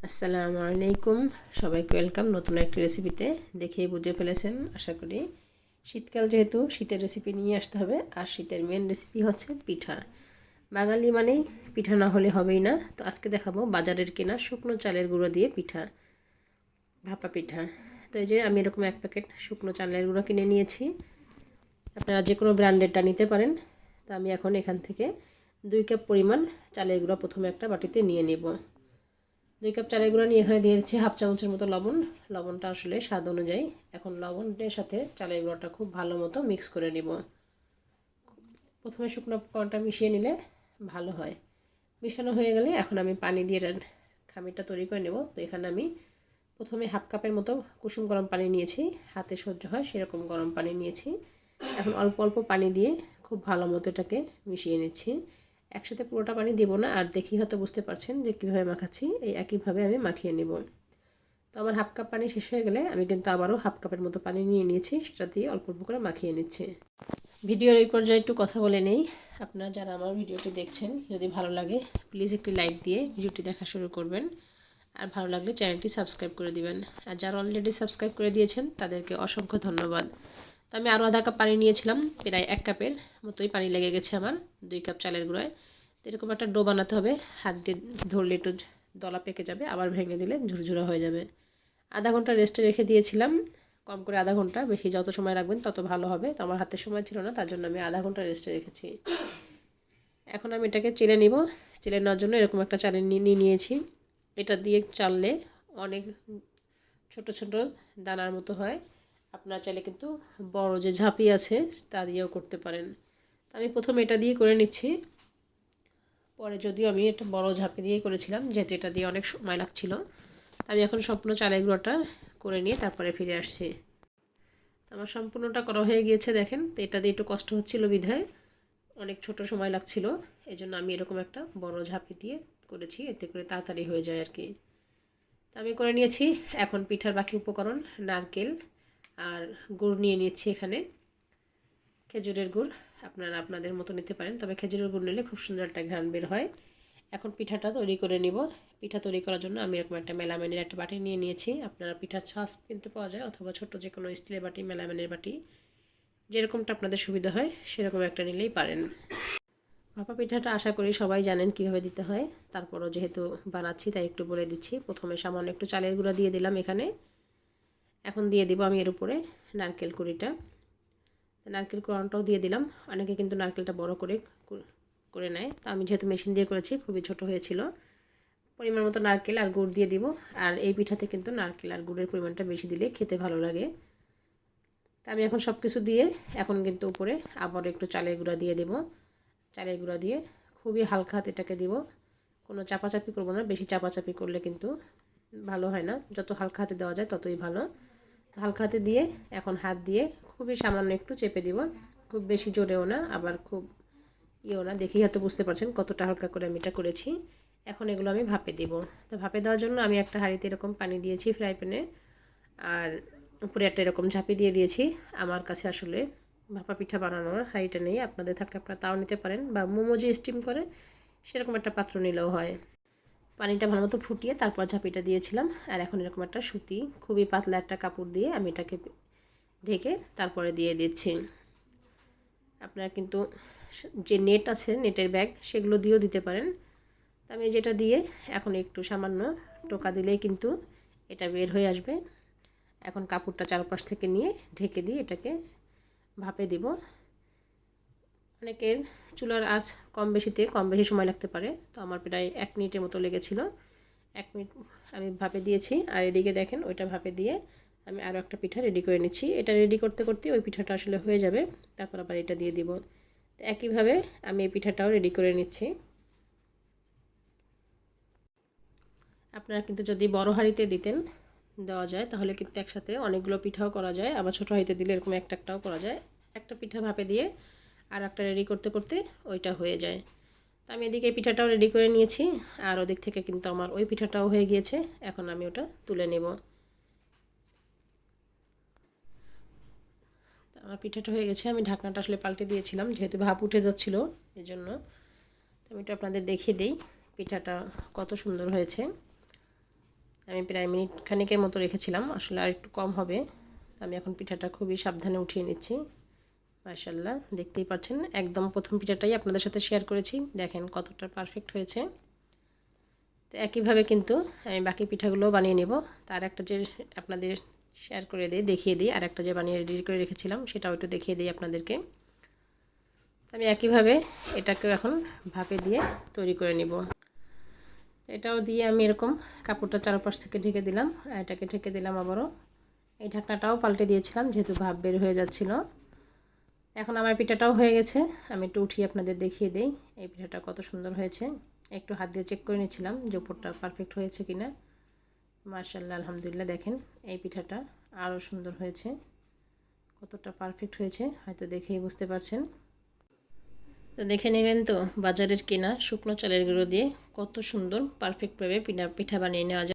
আসসালামু আলাইকুম, সবাইকে ওয়েলকাম নতুন একটি রেসিপিতে। দেখেই বুঝে ফেলেছেন আশা করি। শীতকাল যেহেতু শীতের রেসিপি নিয়ে আসতে হবে, আর শীতের মেন রেসিপি হচ্ছে পিঠা। বাঙালি মানেই পিঠা না হলে হবেই না। তো আজকে দেখাবো বাজারের কেনা শুকনো চালের গুঁড়ো দিয়ে পিঠা, ভাপা পিঠা। তো এই যে আমি এরকম এক প্যাকেট শুকনো চালের গুঁড়ো কিনে নিয়েছি। আপনারা যে কোনো ব্র্যান্ডেরটা নিতে পারেন। তো আমি এখন এখান থেকে 2 কাপ পরিমাণ চালের গুঁড়ো প্রথমে একটা বাটিতে নিয়ে নেব। 2 কাপ চালের গুঁড়া নিয়ে এখানে দিয়ে দিচ্ছি হাফ চামচের মতো লবণ। লবণটা আসলে স্বাদ অনুযায়ী। এখন লবণের সাথে চালের গুঁড়াটা খুব ভালো মতো মিক্স করে নেব। প্রথমে শুকনো উপকরণটা মিশিয়ে নিলে ভালো হয়। মিশানো হয়ে গেলে এখন আমি পানি দিয়ে খামিরটা তৈরি করে নেব। তো এখানে আমি প্রথমে হাফ কাপের মতো কুসুম গরম পানি নিয়েছি, হাতে সহ্য হয় সেরকম গরম পানি নিয়েছি। এখন অল্প অল্প পানি দিয়ে খুব ভালো মতো এটাকে মিশিয়ে নিচ্ছি। একসাথে পুরোটা পানি দেব না, আর দেখি হয়তো বুঝতে পারছেন যে কীভাবে মাখাচ্ছি। এই একইভাবে আমি মাখিয়ে নেব। তো আমার হাফ কাপ পানি শেষ হয়ে গেলে আমি কিন্তু আবারও হাফ কাপের মতো পানি নিয়ে নিয়েছি, সেটা দিয়ে অল্প অল্প করে মাখিয়ে নিচ্ছি। ভিডিওর এই পর্যায়ে একটু কথা বলে নেই। আপনারা যারা আমার ভিডিওটি দেখছেন, যদি ভালো লাগে প্লিজ একটি লাইক দিয়ে ভিডিওটি দেখা শুরু করবেন, আর ভালো লাগলে চ্যানেলটি সাবস্ক্রাইব করে দিবেন। আর যারা অলরেডি সাবস্ক্রাইব করে দিয়েছেন তাদেরকে অসংখ্য ধন্যবাদ। তো আমি আরও আধা কাপ পানি নিয়েছিলাম, প্রায় 1 কাপের মতোই পানি লেগে গেছে আমার 2 কাপ চালের গুঁড়ায়। তো এরকম একটা ডো বানাতে হবে। হাত দিয়ে ধরলে একটু দলা পেকে যাবে, আবার ভেঙে দিলে ঝুরঝুরা হয়ে যাবে। আধা ঘন্টা রেস্টে রেখে দিয়েছিলাম, কম করে আধা ঘন্টা, বেশি যত সময় রাখবেন তত ভালো হবে। তো আমার হাতে সময় ছিল না, তার জন্য আমি আধা ঘন্টা রেস্টে রেখেছি। এখন আমি এটাকে চেলে নিব। চেলে নেওয়ার জন্য এরকম একটা চালনি নিয়ে নিয়েছি। এটা দিয়ে চাললে অনেক ছোট ছোট দানার মতো হয়। আপনার চাইলে কিন্তু বড় যে ঝাঁপি আছে তা দিয়েও করতে পারেন। আমি প্রথমে এটা দিয়ে করে নিচ্ছি। পরে যদিও আমি একটা বড় ঝাঁপি দিয়ে করেছিলাম, যেহেতু এটা দিয়ে অনেক সময় লাগছিল। আমি এখন সম্পূর্ণ চালের গুঁড়োটা করে নিয়ে তারপরে ফিরে আসছি। আমার সম্পূর্ণটা করা হয়ে গিয়েছে দেখেন। তো এটা দিয়ে একটু কষ্ট হচ্ছিল বিধায় অনেক ছোট সময় লাগছিল। এই জন্য আমি এরকম একটা বড় ঝাঁপি দিয়ে করেছি, এতে করে তাড়াতাড়ি হয়ে যায় আর কি। আমি করে নিয়েছি। এখন পিঠার বাকি উপকরণ, নারকেল আর গুড় নিয়ে নিচ্ছি। এখানে খেজুরের গুড় আপনারা আপনাদের মতো নিতে পারেন, তবে খেজুরের গুড় নিলে খুব সুন্দর একটা ঘ্রাণ বের হয়। এখন পিঠাটা তৈরি করে নিব। পিঠা তৈরি করার জন্য আমি এরকম একটা মেলামাইনের একটা বাটি নিয়ে নিয়েছি। আপনারা পিঠার ছাঁচ কিনতে পাওয়া যায়, অথবা ছোট যে কোনো স্টিলের বাটি, মেলামাইনের বাটি, যেরকমটা আপনাদের সুবিধা হয় সেরকম একটা নিলেই পারেন। ভাপা পিঠাটা আশা করি সবাই জানেন কিভাবে দিতে হয়। তারপরও যেহেতু বানাচ্ছি তাই একটু বলে দিচ্ছি। প্রথমে সামান্য একটু চালের গুঁড়া দিয়ে দিলাম এখানে। এখন দিয়ে দিব আমি এর উপরে নারকেল কুড়িটা। নারকেল কোড়ানোটাও দিয়ে দিলাম। অনেকে কিন্তু নারকেলটা বড় করে করে নেয়, তা আমি যেহেতু মেশিন দিয়ে করেছি খুবই ছোট হয়েছিল। পরিমাণ মতো নারকেল আর গুড় দিয়ে দিব। আর এই পিঠাতে কিন্তু নারকেল আর গুড়ের পরিমাণটা বেশি দিলে খেতে ভালো লাগে। তা আমি এখন সব কিছু দিয়ে এখন কিন্তু উপরে আবার একটু চালের গুঁড়া দিয়ে দেব। চালের গুঁড়া দিয়ে খুবই হালকা হাতে এটাকে দিব, কোনো চাপাচাপি করব না। বেশি চাপাচাপি করলে কিন্তু ভালো হয় না। যত হালকা হাতে দেওয়া যায় ততই ভালো। হালকা হাতে দিয়ে এখন হাত দিয়ে খুবই সামান্য একটু চেপে দিব। খুব বেশি জোরেও না, আবার খুব ইয়েও না। দেখেই হয়তো বুঝতে পারছেন কতটা হালকা করে আমি এটা করেছি। এখন এগুলো আমি ভাপে দিব। তো ভাপে দেওয়ার জন্য আমি একটা হাঁড়িতে এরকম পানি দিয়েছি ফ্রাই প্যানে, আর উপরে একটা এরকম ঝাঁপি দিয়ে দিয়েছি। আমার কাছে আসলে ভাপা পিঠা বানানোর হাঁড়িটা নেই, আপনাদের থাকলে আপনারা তাও নিতে পারেন, বা মোমো যে স্টিম করে সেরকম একটা পাত্র নিলেও হয়। পানিটা ভালো মতো ফুটিয়ে তারপর ঝাঁপিটা দিয়েছিলাম। আর এখন এরকম একটা সুতি খুবই পাতলা একটা কাপড় দিয়ে আমি এটাকে ঢেকে তারপরে দিয়ে দিচ্ছি। আপনারা কিন্তু যে নেট আছে, নেটের ব্যাগ, সেগুলো দিয়েও দিতে পারেন। আমি যেটা দিয়ে এখন একটু সামান্য টোকা দিলেই কিন্তু এটা বের হয়ে আসবে। এখন কাপড়টা চারপাশ থেকে নিয়ে ঢেকে দিয়ে এটাকে ভাপে দিব। অনেকের চুলার আঁচ কম বেশি সময় লাগতে পারে। তো আমার প্রায় 1 মিনিটের মতো লেগেছিল। 1 মিনিট আমি ভাপে দিয়েছি। আর এদিকে দেখেন ওইটা ভাপে দিয়ে আমি আরও একটা পিঠা রেডি করে নিচ্ছি। এটা রেডি করতে করতে ওই পিঠাটা আসলে হয়ে যাবে, তারপর আবার এটা দিয়ে দিব। তো একইভাবে আমি এই পিঠাটাও রেডি করে নিচ্ছি। আপনারা কিন্তু যদি বড় হাঁড়িতে দিতেন দেওয়া যায়, তাহলে কিন্তু একসাথে অনেকগুলো পিঠাও করা যায়। আবার ছোটো হাঁড়িতে দিলে এরকম একটাও করা যায়। একটা পিঠা ভাপে দিয়ে আর একটা রেডি করতে করতে ওইটা হয়ে যায়। তো আমি এদিকে এই পিঠাটাও রেডি করে নিয়েছি, আর ওদিক থেকে কিন্তু আমার ওই পিঠাটাও হয়ে গিয়েছে। এখন আমি ওটা তুলে নেব। আমার পিঠাটা হয়ে গেছে। আমি ঢাকনাটা আসলে পাল্টে দিয়েছিলাম, যেহেতু ভাপ উঠে যাচ্ছিলো এই জন্য। আমি এটা আপনাদের দেখিয়ে দিই পিঠাটা কত সুন্দর হয়েছে। আমি প্রায় মিনিট খানিকের মতো রেখেছিলাম, আসলে আর একটু কম হবে। আমি এখন পিঠাটা খুবই সাবধানে উঠিয়ে নিচ্ছি। মাশাআল্লাহ, দেখতেই পাচ্ছেন একদম প্রথম পিঠাটাই আপনাদের সাথে শেয়ার করেছি, দেখেন কতটা পারফেক্ট হয়েছে। তো একইভাবে কিন্তু আমি বাকি পিঠাগুলো বানিয়ে নেব। তার একটা যে আপনাদের শেয়ার করে দিই, দেখিয়ে দিই, আর একটা যে বানিয়ে রেডি করে রেখেছিলাম সেটাও একটু দেখিয়ে দিই আপনাদেরকে। আমি একইভাবে এটাকেও এখন ভাপে দিয়ে তৈরি করে নেব। এটাও দিয়ে আমি এরকম কাপড়টা চারপাশ থেকে ঢেকে দিলাম, আর এটাকে ঢেকে দিলাম আবারও। এই ঢাকনাটাও পাল্টে দিয়েছিলাম যেহেতু ভাপ বের হয়ে যাচ্ছিল। এখন আমার পিঠাটাও হয়ে গেছে, আমি একটু উঠিয়ে আপনাদের দেখিয়ে দিই এই পিঠাটা কত সুন্দর হয়েছে। একটু হাত দিয়ে চেক করে নিচ্ছিলাম যে উপরটা পারফেক্ট হয়েছে কিনা। মাশাআল্লাহ, আলহামদুলিল্লাহ, দেখেন এই পিঠাটা আরও সুন্দর হয়েছে। কতটা পারফেক্ট হয়েছে হয়তো দেখেই বুঝতে পারছেন। তো দেখে নেবেন তো বাজারের কেনা শুকনো চালের গুঁড়ো দিয়ে কত সুন্দর পারফেক্টভাবে পিঠা বানিয়ে নেওয়া যায়।